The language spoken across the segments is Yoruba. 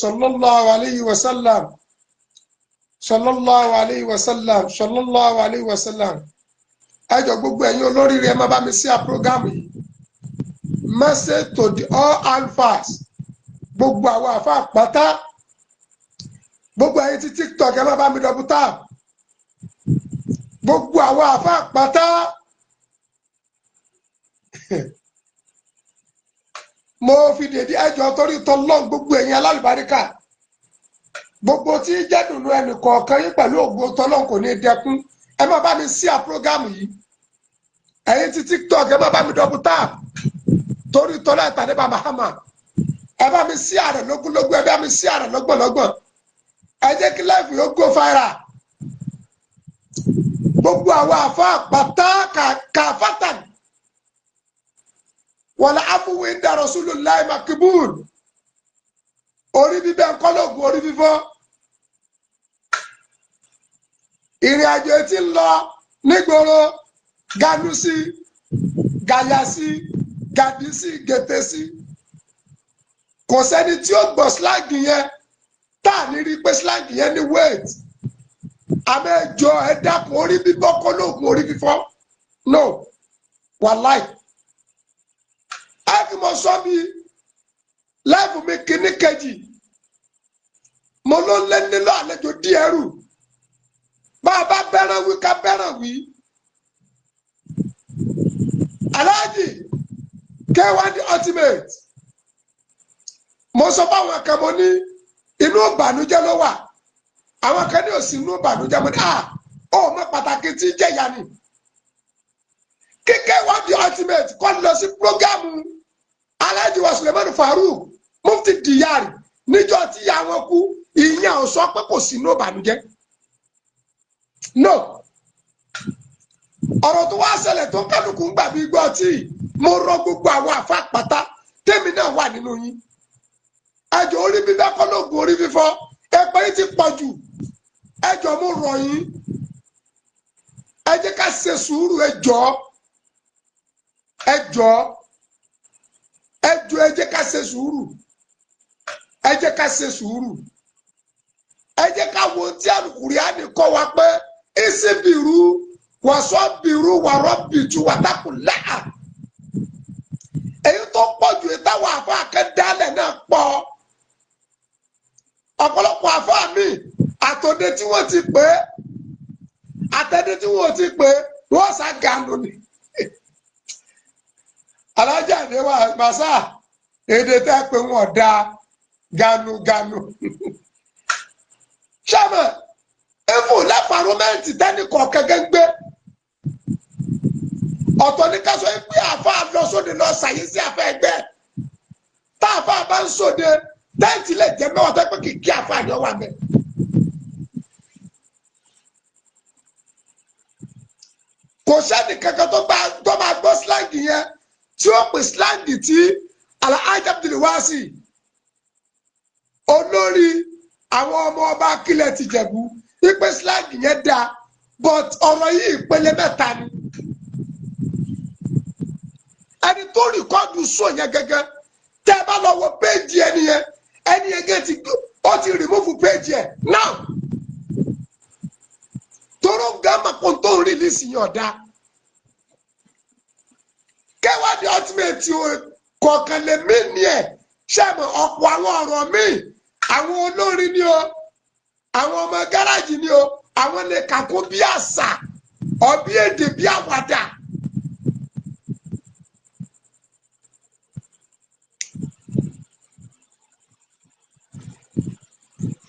sallallahu alayhi wa sallam sallallahu alayhi wa sallam sallallahu alayhi wa sallam. Ẹ jọ̀ọ́ gbogbo ẹ̀yin olóríire ẹ má bá mi sí a program yìí. Message to the all alphas. Gbogbo àwọn àfa pátá. Gbogbo ẹ̀yin tí TikTok ẹ má bá mi double tap. Gbogbo àwọn àfa pátá. Mo fi dèdí ẹ jọ̀ọ́ torí t'Ọlọ́run gbogbo ẹ̀yin alálùbáríkà. Gbogbo tí jẹ́dùnú ẹnì kọ̀ọ̀kan yín pẹ̀lú ògo t'Ọlọ́run kò ní dẹkún. Ẹ má bá mi sí a program yìí. Ẹ̀yin tí TikTok ẹ má bá mi double tap. Torí tọ́lá ìtàdé bá Mahama. Ẹ bá mi sí ààrẹ lógúnlógún, ẹ bá mi sí ààrẹ lọ́gbọ̀nlọ́gbọ̀n. Ẹ jẹ́ kí life yóò go viral. Gbogbo àwọn àfa pátá kàfátàn. Wala afu inda Rasulullahi makibul. Orí bíbẹ́ ńkọ́lọ́gùn orí fífọ́. Ìrìn àjò tí ń lọ nígboro ganu sí, gàyà sí, gàdí sí, gètè sí. Kò sẹ́ni tí ó gbọ́ slang yẹn tá à ní rí pé slang yẹn ní weight. Àmọ́ ẹjọ́ ẹ dákun orí bíbọ́ kọ́lọ́gùn orí fífọ́. No, wàláì. Àfi mo sọ bí láìpù mi kíní kejì. Mo ló ń lé nílò àlejò díẹ̀ rù. Bá a bá bẹ́ràn wí ká bẹ́ràn wí. Aláàjì K1 the ultimate. Mo sọ fáwọn kan mo ní inú ìbànújẹ́ ló wà. Àwọn kan ní òsì inú ìbànújẹ́ mo ní ó mọ pàtàkì tí jẹ̀yà ni. Kí K1 the ultimate kọ́ lọ sí prógámù Aláàjì wa Suleiman Farouk Mufti Diyari níjọ́ tí ìyá wọn kú ìyẹn ò sọ pé kò sí inú ìbànújẹ́. No. Ọ̀rọ̀ tó wá ṣẹlẹ̀ tó kálukú ń gbà bí gbọ́ tí mo rọ gbogbo àwọn àfa pátá tèmi náà wà nínú yín. Ẹjọ́ orí bíbẹ́ kọ́lọ́gùn orí fífọ́ ẹgbẹ́ yìí ti pọ̀ jù. Ẹjọ́ mo rọ̀ yín. Ẹ jẹ́ ká ṣe sùúrù ẹjọ́. Ẹ jẹ́ ká ṣe sùúrù. Ẹ jẹ́ ká ṣe sùúrù. Ẹ jẹ́ ká wo tí Al-Qur'ani kọ́ wa pé ìsìnbìrú wàsọ́bìrú wàrọ́bìtú wàtàkùnláà. Èyí tó pọ̀ jù táwọn àfa akẹ́dálẹ̀ náà pọ̀. Ọ̀pọ̀lọpọ̀ àfa mi àtòdé tí wọ́n ti pè é àtẹ̀dé tí wọ́n ti pè é wọ́n sá gànù ni. Alájà àdéhùn àgbàsá èdè tẹ́ pé wọ́n da ganu. Ṣáàmù efu lẹ́fàrọ́mẹ́ǹtì tẹ́nì kọ̀ọ̀kan gẹ́gbẹ́. Ọ̀tọ̀ ní ká sọ pé àfa lọ sóde lọ ṣàyè sí àfa ẹgbẹ́. Tá àfa bá ń sóde tẹ́ǹtì lè jẹ́ mẹ́wàá tó pé kìkì àfa ni ó wà mẹ́. Kò sẹ́ni kankan tó máa gbọ́ slang yẹn tí ó pè slang tí Alhaji Abdulwasi olórí àwọn ọmọ ọba akílẹ̀ ti Jẹ̀bú wípé slang yẹn dáa but ọ̀rọ̀ yìí ìpele mẹ́ta ni. Ẹni tó rìkọ́dù sọ yẹn gẹ́gẹ́ tẹ́ ẹ bá lọ wo péèjì ẹni yẹn gẹ́ ó ti rìmúfù péèjì ẹ̀ náà. Tóró gàmà kò tó ń rìlíìsì yẹn ọ̀dà. K1 the ultimate kọ̀ọ̀kan lè mí ni ẹ̀ ṣẹ́mi ọ̀pọ̀ àwọn ọ̀rọ̀ míì àwọn olórin ni o àwọn ọmọ gáràjì ni o àwọn lè kàkó bí àṣà ọbí èdè bí àwàdà.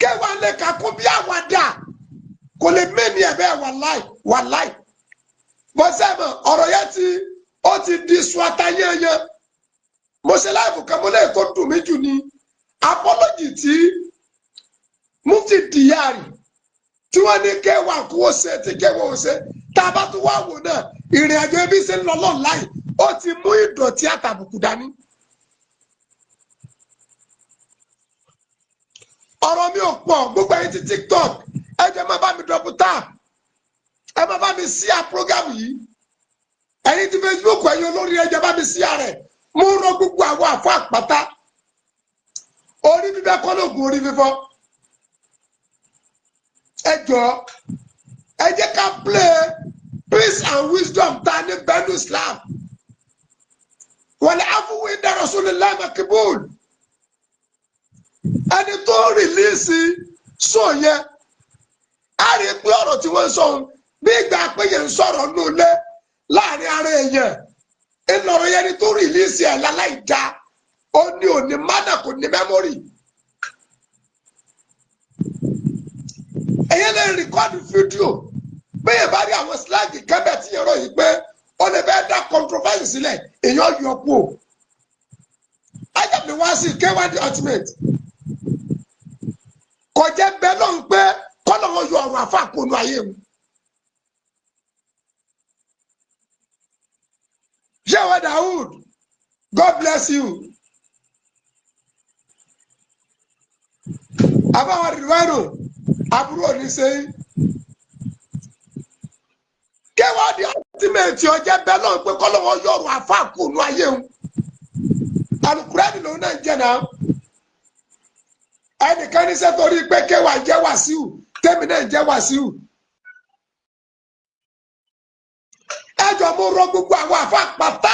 K1 lè kàkó bí àwàdà kò lè mí ni ẹ̀ bẹ́ẹ̀ wàláì. Mo sẹ́mi ọ̀rọ̀ yẹn ó ti di swata yẹ́nyẹ́. Mo ṣe láìpù kan mo lè tó dùn mí jù ní apology tí Mufti Diyari tí wọ́n ní K1 kó o ṣe tí K1 ò ṣe tá a bá tún wá wò náà ìrìn àjò ẹbí ṣe ń lọ lọ́nláì ó ti mú ìdọ̀tí àtàbùkù dání. Ọ̀rọ̀ mi ò pọ̀ gbogbo ẹ̀yin ti TikTok ẹ jẹ́ má bá mi double tap ẹ má bá mi share program yìí. Ẹ̀yin ti Facebook ẹ̀yin olórí ẹ jẹ́ bá mi share rẹ̀. Mo rọ gbogbo àwọn àfọ àpáta orí bíbẹ́ kọ́ lóògùn orí fífọ́ ẹ jọ̀ọ́ ẹ jẹ́ ká play peace and wisdom ta ní bẹ́ẹ̀ni Islam wal afu inda Rasulillah makbul ẹni tó rìlíìsì sọ yẹn a rí pé ọ̀rọ̀ tí wọ́n sọ bí ìgbà pé yẹn ń sọ̀rọ̀ nulẹ̀ láàrin ara èèyàn ìlọrọ yẹn ni tó rìlíìsì ẹ̀ láláì dá ó ní òní mánà kò ní mẹ́mórì ẹ̀yẹ́ lè rìkọ́dù fídíò bẹ́ẹ̀ bá rí àwọn síláàgì kẹ́bẹ̀ tí yẹn rọ yìí pé ó lè fẹ́ dá controversy sílẹ̀ èèyàn yọ kú o ajabni wá sí K1 The Ultimate kò jẹ́ bẹ́ẹ̀ lọ́n pé kọ́lọ́wọ́ yọ ọ̀rọ̀ àfàkónú ayé mu. Shewa Dawood, God bless you. Abawa Riwano, àbúrò ní sẹ́yìn. K1 The Ultimate ọjọ́ bẹ́ẹ̀ lọ́n pé kọ́lọ́wọ́ yọ ọ̀rọ̀ àfàkónú ayé mu. Alukurani lòun náà jẹ́ náà. Ẹnìkan ní sẹ́tọ̀rí pé K1 jẹ́ Wàsíù tèmi náà jẹ́ Wàsíù. Ẹjọ́ mo rọ gbogbo àwọn àfa pátá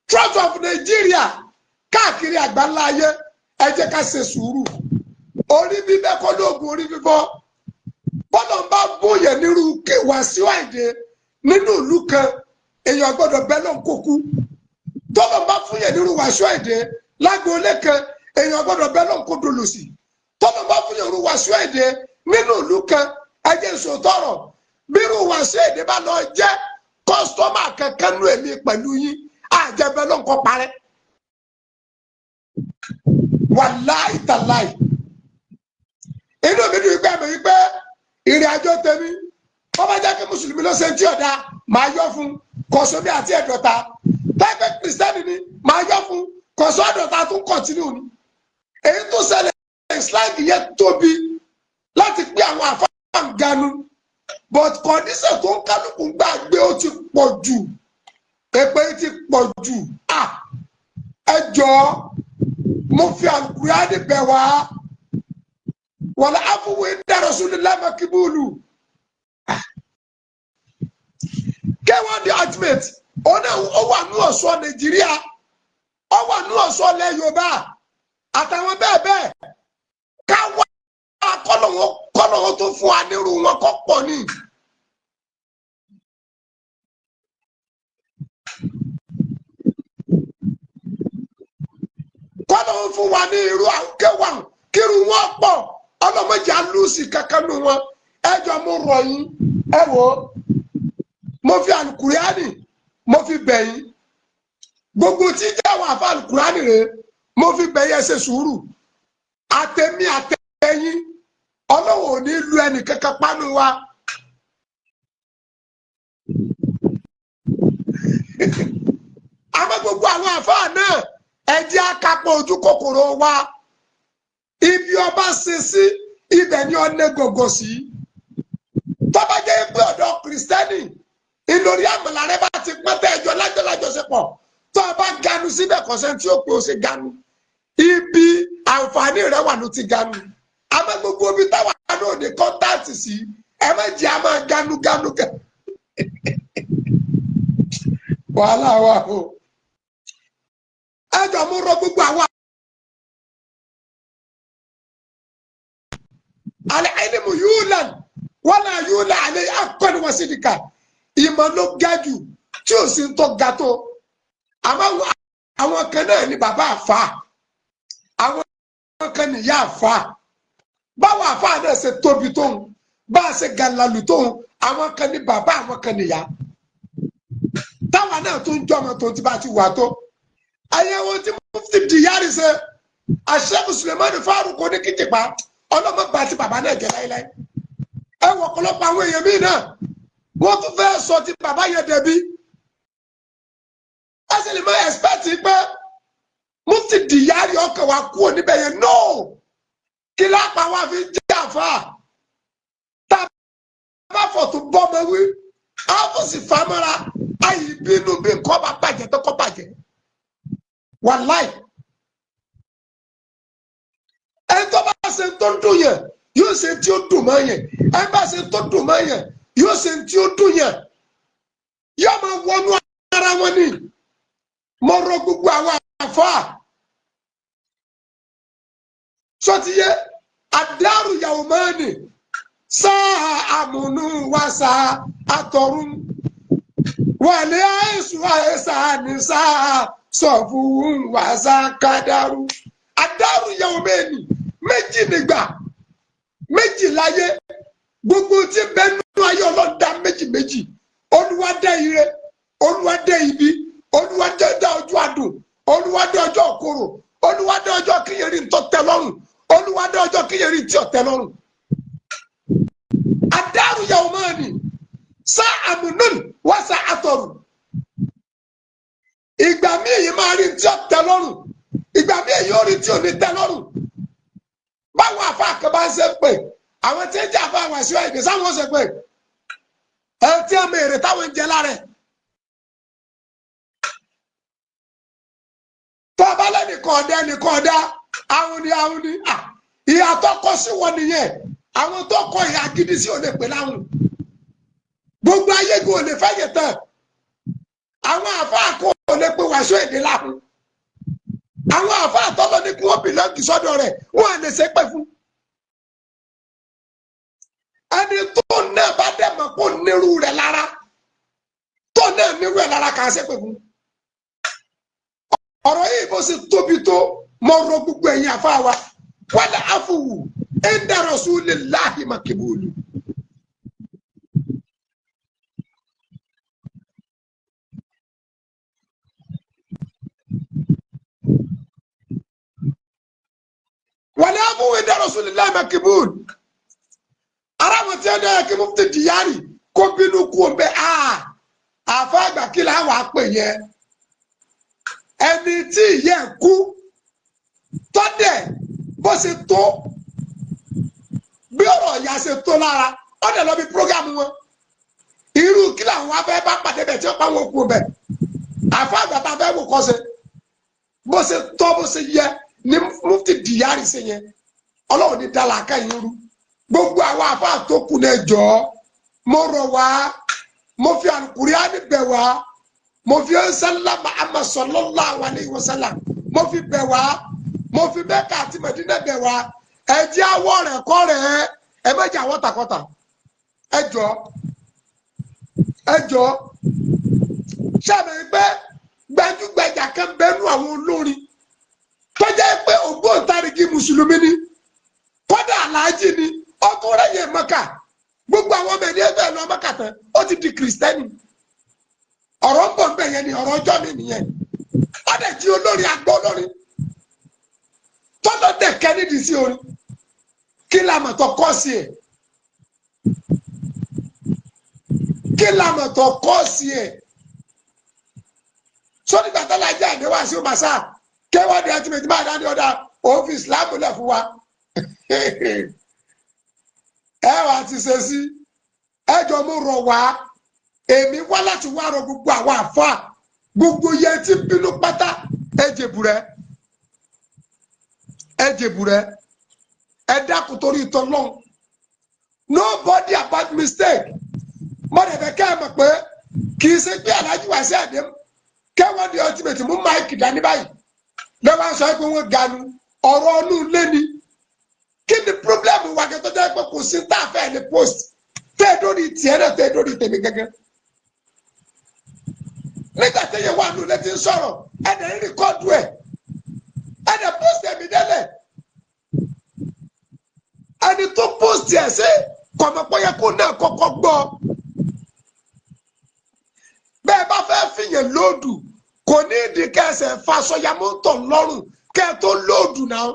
Trust of Nigeria káàkiri àgbáńlá ayé ẹ jẹ́ ká ṣe sùúrù. Orí bíbẹ́ kọ́ lóògùn orí fífọ́. Bọ́lá ń bá bóyè nírú Wàsíù Àyìndé nínú ìlú kan èèyàn gbọ́dọ̀ bẹ́ẹ̀ lọ́n kókú. Tọ́lọ̀ ń bá fún yẹn nírú Wàsíù Àyìndé lágbóolé kan èèyàn gbọ́dọ̀ bẹ́ẹ̀ lọ́n kó dolòsì. Tọ́lọ̀ ń bá fún yẹn nírú Wàsíù Àyìndé nínú ìlú kan ẹjẹ ìṣòtọrọ bírú Wàsíù Àyìndé bá lọ jẹ kọsítọmà kankan nú èmi pẹ̀lú yín àjẹbẹ ló ń kọ parẹ́ wàláì tàláì inú mi dùn pé ìrìn àjò tèmi wọ́n bá jẹ́ kí mùsùlùmí ló ṣe tí ọ̀dà máa yọ fún kọ̀sọ́bí àti ẹ̀dọ̀ta pẹ́pẹ́ kìrìsìtẹ́nì ni máa yọ fún kọ̀sọ́ ẹ̀dọ̀ta tó ń kọ̀tínú ni èyí tó ṣẹlẹ̀ Islam yẹn tóbi láti pé àwọn àfáàn ganu but condition tó ń kálukú gbàgbé ó ti pọ̀ jù èpè ti pọ̀ jù ẹ jọ̀ọ́ mo fi Al-Qur'ani bẹ̀ wá wal afu inda Rasulillah makbulu K1 The Ultimate ó wà ní ọ̀ṣọ́ Nàìjíríà ó wà ní ọ̀ṣọ́ ilẹ̀ Yorùbá àtàwọn bẹ́ẹ̀ bẹ́ẹ̀ káwá kọ́lọ́wọ́ tó fún wa nírú wọn kọ́ pọ̀ ní. kọ́lọ́wọ́ fún wa ní irú K1 kírun wọn pọ̀ ọlọ́mọdé alúùsì kankan nù wọn ẹjọ́ mo rọ̀ yín ẹ wò ó mo fi Al-Qur'ani mo fi bẹ̀ yín gbogbo tí jẹ́ àwọn àfa Al-Qur'ani rẹ̀ mo fi bẹ̀ yín ẹ ṣe sùúrù àtẹ̀mí àtẹ̀yìn ọlọ́wọ́ ò ní lu ẹnì kankan pánú wa àmọ́ gbogbo àwọn àfáà náà ẹ jẹ́ akápọ̀ ojú kòkòrò wa ibi ọba ṣe sí ibẹ̀ ni ọ̀nẹ́ gògò sí tọ́ba jẹ́ pé ọ̀dọ́ kìrìsìtẹ́nì ìlórí àmàlà rẹ bá ti pẹ́tẹ́ ẹjọ́ lájọlájọṣepọ̀ tó o bá ganu síbẹ̀ kọ́sẹ́ tí ó pé o ṣe ganu ibi àǹfààní rẹ wà ló ti ganu àmọ́ gbogbo ibi táwa náà ní kọ́ńtáàtì sí ẹ má jẹ́ a máa ganu wàhálà wà o ẹjọ́ mo rọ gbogbo àwọn alẹ́ ilmu yulan wala yula alẹ́ akọ́ni wọ́n sì nìkan ìmọ̀ ló ga jù tí ò sí ń tọ́ ga tó àmọ́ àwọn kan náà ni bàbá àfa àwọn kan nìyá àfa báwo àfa náà ṣe tóbi tóun bá a ṣe gàlálù tóun àwọn kan ní bàbá àwọn kan nìyá táwa náà tó ń jọmọ tó ti bá ti wà tó àyẹ̀wò tí Mufti Diyari ṣe Sheikh Suleiman Faruk ní kìtìpá ọlọ́mọ gba ti bàbá náà jẹ láíláí ẹ wọ ọ̀pọ̀lọpọ̀ àwọn èèyàn míì náà wọ́n tún fẹ́ sọ ti bàbá yẹn dẹbi ẹ sì lè mọ ẹ̀spẹ́tì pé Mufti Diyari ọkàn wa kú níbẹ̀ yẹn no kí lápá wa fi jẹ́ àfa tá a bá fọ̀ tó bọ́ ọmọ wí a kò sì fa mọ́ra ayì bínú bí nǹkan bá bàjẹ́ tó kọ́ bàjẹ́ wàláì ẹni tó bá ṣe tó dùn yẹn yóò ṣe tí ó dùn mọ́ yẹn, ẹni bá ṣe tó dùn mọ́ yẹn yóò ṣe tí ó dùn yẹn, yóò máa wọnú ara wọn ni. Mo rọ gbogbo àwọn àfáà sọtiyé àdárù yàwó mẹ́ni sáà àmúnú wá sáà àtọ̀run wàlẹ́ àìsùn àìsà ní sáà sọ̀fún wá sáà kádàrú. Àdárù yàwó mẹ́ni méjì nígbà méjì láyé, gbogbo tí bẹ́ẹ̀ nínú ayé ọlọ́dà méjì méjì. Olúwa dá ire, Olúwa dá ibi, Olúwa dá ojú àdùn, Olúwa dá ọjọ́ òkorò, Olúwa dá ọjọ́ kíyèrè ń tọ́ tẹ́ lọ́rùn, Olúwa dá ọjọ́ kíyèrè tí ò tẹ́ lọ́rùn. Àdárù yàwó mẹ́ni sá àmúnún wá sá àtọ̀run. Ìgbà míì yìí máa rí tí ò tẹ́ lọ́rùn, ìgbà míì yóò rí tí ò ní tẹ́ lọ́rùn. Báwọn àfa àkàbá ń ṣe pé àwọn tí ń jẹ́ àfa àwọn àṣìwá ìdè sáwọn ṣe pé ẹ tí ọmọ èrè táwọn ń jẹ lára ẹ̀. Tó bá lẹ́nìkan ọ̀dẹ́ nìkan ọ̀dá àwọn ni ìyá tó kọ sí wọn nìyẹn. Àwọn tó kọ ìyá gidi sí ò lè pè láwọn. Gbogbo ayé kò lè fẹ́yẹ̀ tán. Àwọn àfa àkọ́ ò lè pè wàṣọ èdè láwọn. Àwọn àfa àtọ́lọ́ ní kí wọ́n bìlọ́ọ̀gì sọ́dọ̀ rẹ̀ wọ́n à lè ṣe pẹ́ fún. Ẹni tó náà bá dẹ̀mọ̀ kó nírú rẹ̀ lára, tó náà nírú ẹ̀ lára kà á ṣe pẹ́ fún. Ọ̀rọ̀ yìí bó ṣe tóbi tó mọ ọ̀rọ̀ gbogbo ẹ̀yin àfa wa wala afuwu inda rasulillahi makibulu. Wala afuwu inda rasulillahi makibulu. Ara wọn tí ẹ dẹ́ kí Mufti Diyari kó bínú kú o bẹ́ àfa àgbà kí là wà pè yẹn. Ẹni tí ìyẹn kú tọ́dẹ̀ bó ṣe tó bí ọ̀rọ̀ ìyá ṣe tó lára ọ̀dẹ̀ lọ bí prógámù wọn. Irú kí làwọn afẹ́ bá pàdé bẹ̀ tí ó pa wọn kú bẹ̀. Àfa àgbà tá a fẹ́ wò kọ́ ṣe bó ṣe tọ́ bó ṣe yẹ ní Mufti Diyari ṣe yẹn. Ọlọ́run ní dá làákà yín rú. Gbogbo àwọn àfa tó kù náà jọ mo rọ̀ wá, mo fi Al-Qur'ani bẹ̀ wá, mo fi ẹnsẹ́lá Muhammad sallallahu alayhi wa sallam mo fi bẹ̀ wá, mo fi Mẹ́kà àti Mẹ́dínà bẹ̀ wá. Ẹ jẹ́ àwọ̀ rẹ̀ kọ́ rẹ̀ ẹ méjì àwọ̀ tàkọ́tà. Ẹ jọ ṣàbẹ̀ pé gbajúgbajà kan bẹnu àwọn olórin tó jẹ́ pé ògbóǹtarìgì mùsùlùmí ni kódà aláàjì ni ọkùnrin rẹ̀ yẹ Mẹ́kà, gbogbo àwọn ọmọ ẹni ẹgbẹ́ lọ Mẹ́kà tán ó ti di kìrìsìtẹ́nì. Ọ̀rọ̀ ń bọ̀ ń bẹ̀ yẹn ni ọ̀rọ̀ ọjọ́ mi nìyẹn. Ọ̀dẹ̀ tí olórin agbọ́ olórin tọ́lọ́ dẹ̀ kẹ́ nídìí sí orin kí lamọ̀tọ̀ kọ́ sí ẹ̀, kí lamọ̀tọ̀ kọ́ sí ẹ̀. Sọ́ni gbàtàlá jẹ́ àdéhùn àti òmàṣà kéwàdí àti méjì máa dání ọ̀dà òfin ìsìlámù lẹ̀ fún wa. Ẹ wà ti ṣe sí ẹjọ́ mo rọ̀ wá. Èmi wá láti wá rọ gbogbo àwọn àfa gbogbo yẹn tí bínú pátá ẹ jèbùrẹ́ ẹ dákun torí ìtọ́ lọ́hùn. Nobody about mistake. Mọ̀dẹ̀fẹ̀ kẹ́ ẹ mọ̀ pé kì í ṣe pé Alhaji Wasiu Ayinde kẹ́wọ́n di ultimate mú máìkì dání báyìí lọ́wọ́ sọ pé wọ́n ganu ọ̀rọ̀ ọ̀nù lẹ́ni. Kí ni problem wa kẹ́tọ́ jẹ́ pé kò sí tá a fẹ́ lè post tẹ́ dórí tiẹ̀ náà tẹ́ dórí tèmi gẹ́gẹ́. Nígbà tí yẹn wà nù létí ń sọ̀rọ̀ ẹ̀dẹ̀ ń rìkọ́dù ẹ̀ ẹ̀dẹ̀ post ẹ̀mí délẹ̀. Ẹni tó post ẹ̀ sí kọ̀mọ̀pọ̀ yẹ kó náà kọ́kọ́ gbọ́. Bẹ́ẹ̀ bá fẹ́ fìyẹn lóòdù kò ní ìdí kẹsẹ̀ fasọyàmọ́tọ̀ lọ́rùn kẹ́ tó lóòdù náà.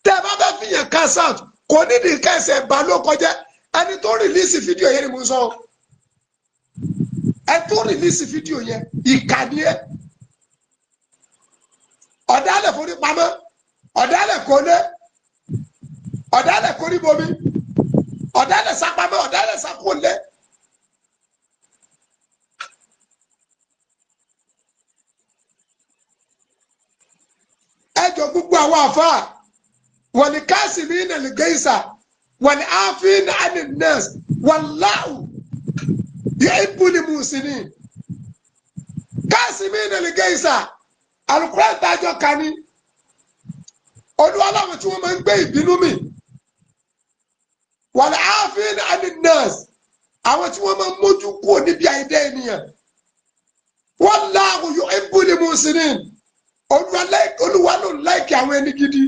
Tẹ́ bá fẹ́ fìyẹn cash out kò ní ìdí kẹsẹ̀ bá ló kọjá. Ẹni tó rìlíìsì fídíò yẹn ni mo sọ. Ẹ tó rìlíìsì fídíò yẹn ìkànnì ẹ. Ọ̀dàlẹ̀ forí pamọ́, ọ̀dàlẹ̀ kọ́lé, ọ̀dàlẹ̀ kórí bomi, ọ̀dàlẹ̀ sápamọ́, ọ̀dàlẹ̀ sákòlẹ̀. Ẹjọ́ gbogbo àwọn àfáà والكاسمين الغيظ والعافين عن الناس والله يحب المحسنين. كاسمين الغيظ Al-Qur'an dájọ́ kan ní Olúwa láwọn tí wọ́n máa ń gbé ìbínú mì والعافين عن الناس àwọn tí wọ́n máa ń mójú kúrò níbi àìdá ènìyàn والله يحب المحسنين. Olúwa ló ń láìkì àwọn ẹni gidi.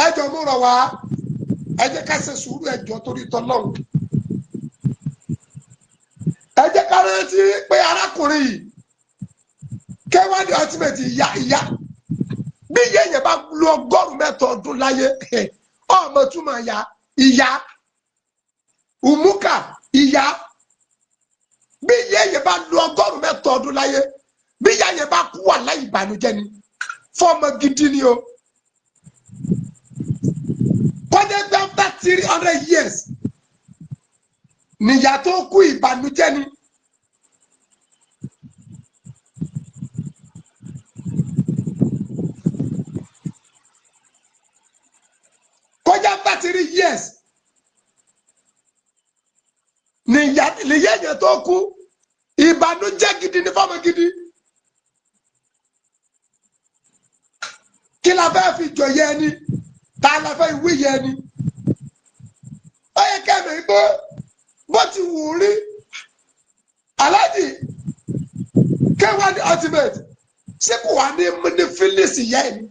Ẹ jọ̀ọ́ mo rọ̀ wá ẹ jẹ́ ká ṣe sùúrù ẹ jọ̀ọ́ torí t'Ọlọ́run. Ẹ jẹ́ ká rántí pé arákùnrin yìí K1 The Ultimate ìyá bí yẹ̀yẹ̀ bá lo 100 ọdún láyé ọmọ túmọ̀ ìyá Umuka ìyá bí yẹ̀yẹ̀ bá lo 100 ọdún láyé bí yẹ̀yẹ̀ bá kú wà láì ìbànújẹ́ ni fọ́ọ̀mù gidi ni o. Kọ́dé gbé after 300 years níyà tó kú ìbànújẹ́ ni. Kọjá after 3 years níyà yẹn tó kú ìbànújẹ́ gidi ni fọ́ọ̀mù gidi. Kí la fẹ́ fi jọyẹ ẹni ta la fẹ́ ìwé yẹ ẹni. Ó yẹ kẹ́mi pé bó ti wù ú rí Alhaji K1 The Ultimate ṣé kò wá ní fílíìsì yẹ ẹni.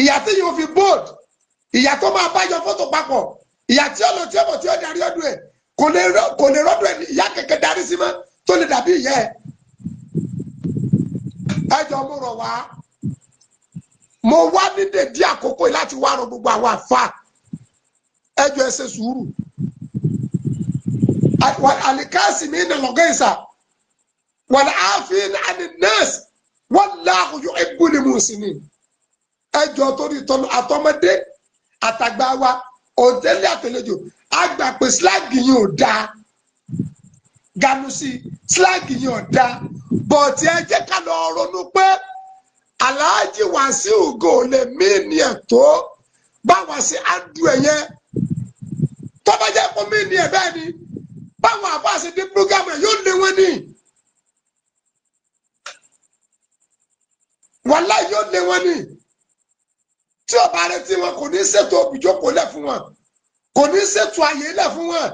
Ìyá tí yóò fi bold ìyá tó máa bá yọ fọ́tò papọ̀ ìyá tí ó lọ tí ó bọ̀ tí ó darí ọdún ẹ̀ kò lè rọ́dún ẹ̀ ìyá kẹ̀kẹ́ darí sí mọ́ tó lè dàbí ìyá ẹ̀. Ẹ jọ̀ọ́ mo rọ̀ wá mo wá ní dèdí àkókò láti wá rọ̀ gbogbo àwọn àfa ẹ jọ̀ọ́ ẹ ṣe sùúrù. والكاسمين الغيظ والعافين عن الناس والله يحب المحسنين. Ẹ jọ̀ọ́ torí àtọmọdé àtàgbà wa òtẹ́lẹ̀ àtẹlẹjọ àgbà pé slag yìí ò dáa Ganusi slag yìí ò dáa bọ̀tí ẹ jẹ́ ká lọ ronú pé Alhaji Wasiu Ugo lè mí ní ẹ̀tọ́ báwa sí àdú ẹ̀yẹ tó bá jẹ́ kó mí ní ẹ̀ bẹ́ẹ̀ ni báwọn àbáṣe dé program ẹ̀ yóò lé wọn ní wàláhì yóò lé wọn ní. Tí ọba rẹ tí wọn kò ní ṣètò ìjókòó lẹ̀ fún wọn kò ní ṣètò àyè lẹ̀ fún wọn.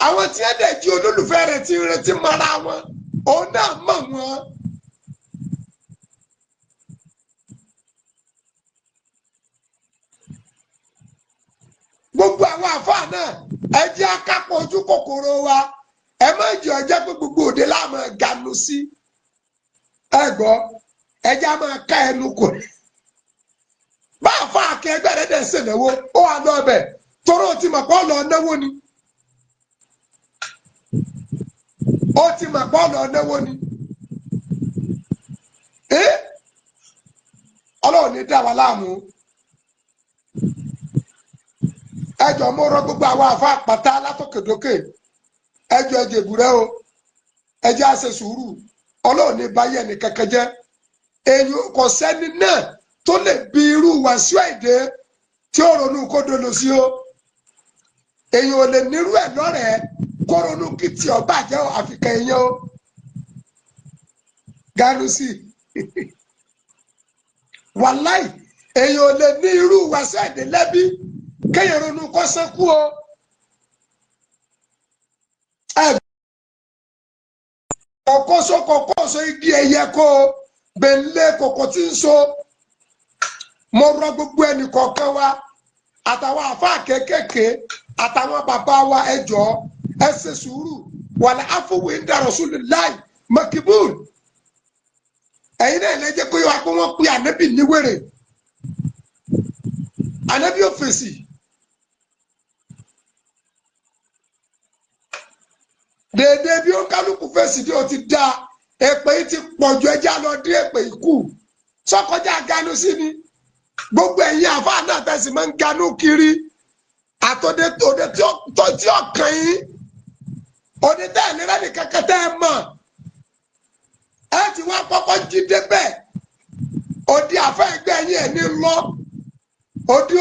Àwọn tí ẹ dẹ̀ jí olólùfẹ́ rẹ ti retí mara wọn òun náà mọ̀ wọn. Gbogbo àwọn àfáà náà ẹ jẹ́ akápọ̀ ojú kòkòrò wa ẹ má jẹ́ ọjọ́ pé gbogbo òde láàmú ganu sí ẹ gbọ́. Ẹja máa ká ẹnu kò bá a fa akẹgbẹ́ rẹ̀ dẹ̀ ṣe náwó ó wà lọ ọbẹ̀ torí ó ti mọ̀ pé ó lọ náwó ni ó ti mọ̀ pé ó lọ náwó ni Ọlọ́run ní dá wa láàmú. Ẹ jọ̀ọ́ mo rọ̀ gbogbo àwọn àfa àpàtà látòkèdókè ẹ jọ̀ọ́ ẹ jèbùrẹ́ o ẹ jẹ́ á ṣe sùúrù Ọlọ́run ní báyẹ̀ ní kẹ́kẹ́ jẹ́. Èyí kò sẹ́ni náà tó lè bi irú Wasiu Ayinde tí ó ronú kó dolo sí o. Èyí ò lè nírú ẹ̀ lọ́rẹ̀ẹ́ kó ronú kí tí ọba jẹ́ àfikẹ́ ẹ̀yẹ́ o. Ganusi wàláì èyí ò lè ní irú Wasiu Ayinde lẹ́bí kéèyàn ronú kó sẹ́kù o. Kọ̀kọ́sọ igi ẹ̀yẹ kó o. Bẹ̀lẹ́ kòkò tí ń so mo rọ̀ gbogbo ẹnì kọ̀ọ̀kan wa àtàwọn àfáà kéékèèké àtàwọn bàbá wa ẹ jọ̀ọ́ ẹ ṣe sùúrù wal afwu inda Rasulillahi makibul. Ẹ̀yin náà lè jẹ́ kó yẹ wá pé wọ́n pe ànábì níwèrè ànábì ò fèsì. Dèdè bí ó kálukú fèsì bí ó ti dá èpè yìí ti pọ̀jù ẹja lọ dé èpè ikú sọkọjá Ganusi ni gbogbo ẹ̀yin àfáà náà tẹ̀sí máa ń ganú kiri àtòdè tí ọkàn yín òde tẹ́ ẹ̀ nira ní kankan tẹ́ ẹ mọ̀ ẹ ti wá kọ́kọ́ jí débẹ̀ òdi àfẹ́ ẹgbẹ́ yín ẹ̀ ní lọ òdi